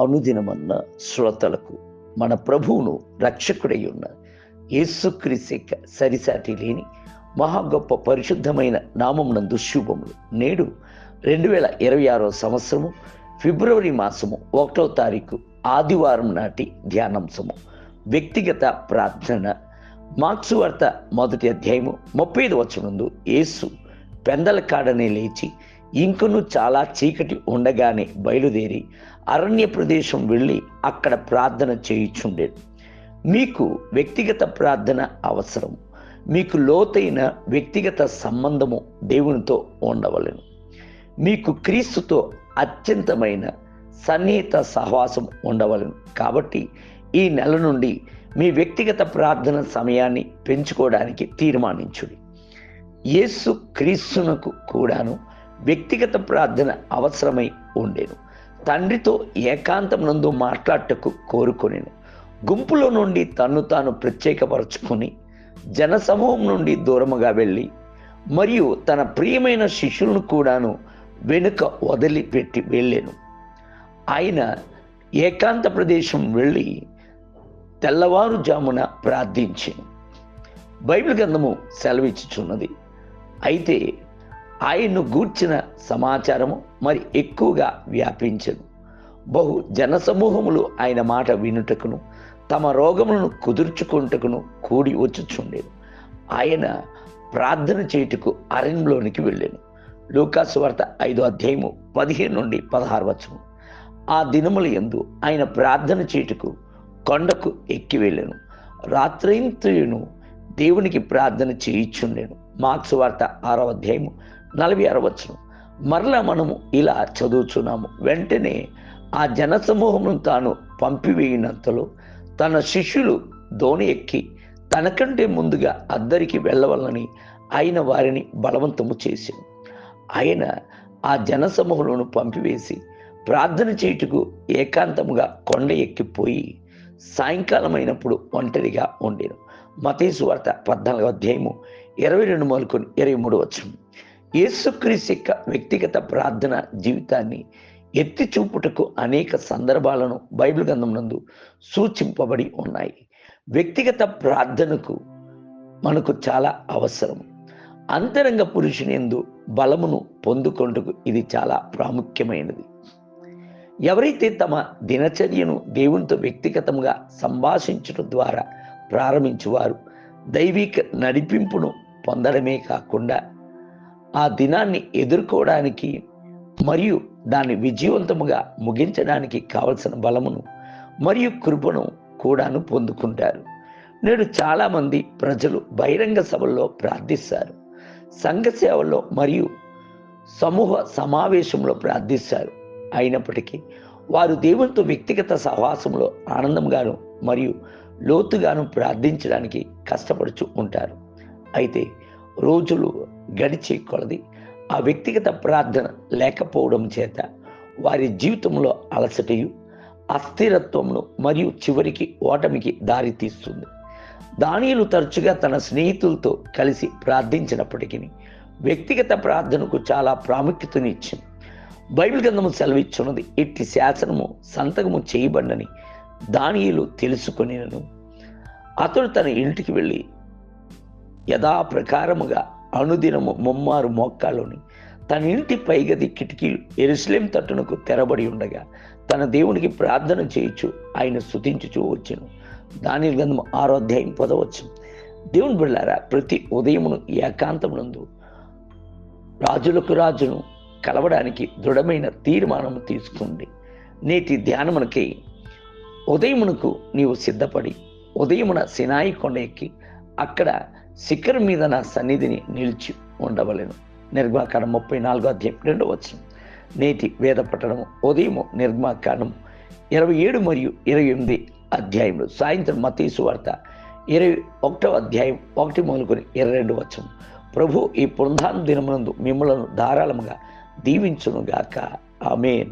అనుదినమన్న శ్రోతలకు మన ప్రభువును రక్షకుడై ఉన్న యేసుక్రీస్తు సరిసాటి లేని మహా గొప్ప పరిశుద్ధమైన నామమునందు శుభములు. నేడు 2026 సంవత్సరము ఫిబ్రవరి మాసము 1వ తారీఖు ఆదివారం నాటి ధ్యానాంశము వ్యక్తిగత ప్రార్థన. మార్క్సు వార్త 1వ అధ్యాయము 35వ వచనమందు యేసు పెందల కాడనే లేచి ఇంకను చాలా చీకటి ఉండగానే బయలుదేరి అరణ్య ప్రదేశం వెళ్ళి అక్కడ ప్రార్థన చేయుచుండేది. మీకు వ్యక్తిగత ప్రార్థన అవసరం. మీకు లోతైన వ్యక్తిగత సంబంధము దేవునితో ఉండవలెను. మీకు క్రీస్తుతో అత్యంతమైన సన్నిహిత సహవాసం ఉండవలెను. కాబట్టి ఈ నెల నుండి మీ వ్యక్తిగత ప్రార్థన సమయాన్ని పెంచుకోవడానికి తీర్మానించుడి. యేసు క్రీస్తునకు కూడాను వ్యక్తిగత ప్రార్థన అవసరమై ఉండేను. తండ్రితో ఏకాంతమునందు మాట్లాడటకు కోరుకొనెను. గుంపులో నుండి తన్ను తాను ప్రత్యేకపరచుకొని జనసమూహం నుండి దూరముగా వెళ్ళి మరియు తన ప్రియమైన శిష్యులను కూడాను వెనుక వదిలిపెట్టి వెళ్ళాను. ఆయన ఏకాంత ప్రదేశం వెళ్ళి తెల్లవారుజామున ప్రార్థించాను. బైబిల్ గ్రంథము సెలవిచ్చుచున్నది. అయితే ఆయన్ను గూర్చిన సమాచారము మరి ఎక్కువగా వ్యాపించెను. బహు జనసమూహములు ఆయన మాట వినుటకును తమ రోగములను కుదుర్చుకుంటకును కూడి వచ్చుచుండేది. ఆయన ప్రార్థన చేయుటకు అరణ్యంలోనికి వెళ్ళాను. లూకాసు వార్త 5వ అధ్యాయము 15 నుండి 16 వచనం. ఆ దినముల యందు ఆయన ప్రార్థన చేయుటకు కొండకు ఎక్కి వెళ్ళాను. రాత్రింతయును దేవునికి ప్రార్థన చేయుచుండెను. మార్క్సు వార్త 6వ అధ్యాయము 46వ వచనం. మరలా మనము ఇలా చదువుచున్నాము. వెంటనే ఆ జనసమూహమును తాను పంపివేయినంతలో తన శిష్యులు దోణి ఎక్కి తనకంటే ముందుగా అద్దరికి వెళ్ళవాలని ఆయన వారిని బలవంతము చేశాను. ఆయన ఆ జనసమూహములను పంపివేసి ప్రార్థన చేయుటకు ఏకాంతముగా కొండ ఎక్కిపోయి సాయంకాలం అయినప్పుడు ఒంటరిగా ఉండేను. మత్తయి సువార్త 14వ అధ్యాయము 22 మొదలుకొని 23 వచనం. యేసుక్రీస్తు యొక్క వ్యక్తిగత ప్రార్థన జీవితాన్ని ఎత్తి చూపుటకు అనేక సందర్భాలను బైబిల్ గ్రంథమునందు సూచింపబడి ఉన్నాయి. వ్యక్తిగత ప్రార్థనకు మనకు చాలా అవసరం. అంతరంగ పురుషుని యందు బలమును పొందుకొనుటకు ఇది చాలా ప్రాముఖ్యమైనది. ఎవరైతే తమ దినచర్యను దేవునితో వ్యక్తిగతంగా సంభాషించడం ద్వారా ప్రారంభించువారు దైవిక నడిపింపును పొందడమే కాకుండా ఆ దినాన్ని ఎదుర్కోవడానికి మరియు దాన్ని విజయవంతముగా ముగించడానికి కావలసిన బలమును మరియు కృపను కూడాను పొందుకుంటారు. నేడు చాలామంది ప్రజలు బహిరంగ సభల్లో ప్రార్థిస్తారు, సంఘ సేవల్లో మరియు సమూహ సమావేశంలో ప్రార్థిస్తారు. అయినప్పటికీ వారు దేవునితో వ్యక్తిగత సహవాసంలో ఆనందంగాను మరియు లోతుగాను ప్రార్థించడానికి కష్టపడుచు ఉంటారు. అయితే రోజులు గడిచే కొలది ఆ వ్యక్తిగత ప్రార్థన లేకపోవడం చేత వారి జీవితంలో అలసటయు అస్థిరత్వమును మరియు చివరికి ఓటమికి దారితీస్తుంది. దానియేలు తరచుగా తన స్నేహితులతో కలిసి ప్రార్థించినప్పటికీ వ్యక్తిగత ప్రార్థనకు చాలా ప్రాముఖ్యతనిచ్చింది. బైబిల్ గ్రంథము సెలవిచ్చున్నది. ఇట్టి శాసనము సంతకము చేయబడినని దానియేలు తెలుసుకొనినను అతడు తన ఇంటికి వెళ్ళి యథాప్రకారముగా అనుదినము ముమ్మారు మోక్కాలోని తన ఇంటి పైగది కిటికీలు యెరూషలేము తట్టునకు తెరబడి ఉండగా తన దేవునికి ప్రార్థన చేయుచు ఆయన స్తుతించుచూ వచ్చెను. దానియేలు గ్రంథము 6వ అధ్యాయం 10వ వచనం. దేవుని బిడ్డలారా, ప్రతి ఉదయమును ఏకాంతమునందు రాజులకు రాజును కలవడానికి దృఢమైన తీర్మానము తీసుకోండి. నేటి ధ్యానమునకి ఉదయమునకు నీవు సిద్ధపడి ఉదయమున సినాయి కొండ ఎక్కి అక్కడ శిఖరం మీద నా సన్నిధిని నిలిచి ఉండవలెను. నిర్గమాకాండం 34వ అధ్యాయం 2వ వచనం. నేటి వేద పఠనము ఉదయము నిర్గమాకాండం 27 మరియు 28 అధ్యాయములు. సాయంత్రం మత్తయి సువార్త 21వ అధ్యాయం 1 మొదలుకొని 22 వచనం. ప్రభు ఈ పునరుద్ధాన దినమునందు మిమ్మలను ధారాళముగా దీవించునుగాక. ఆమేన్.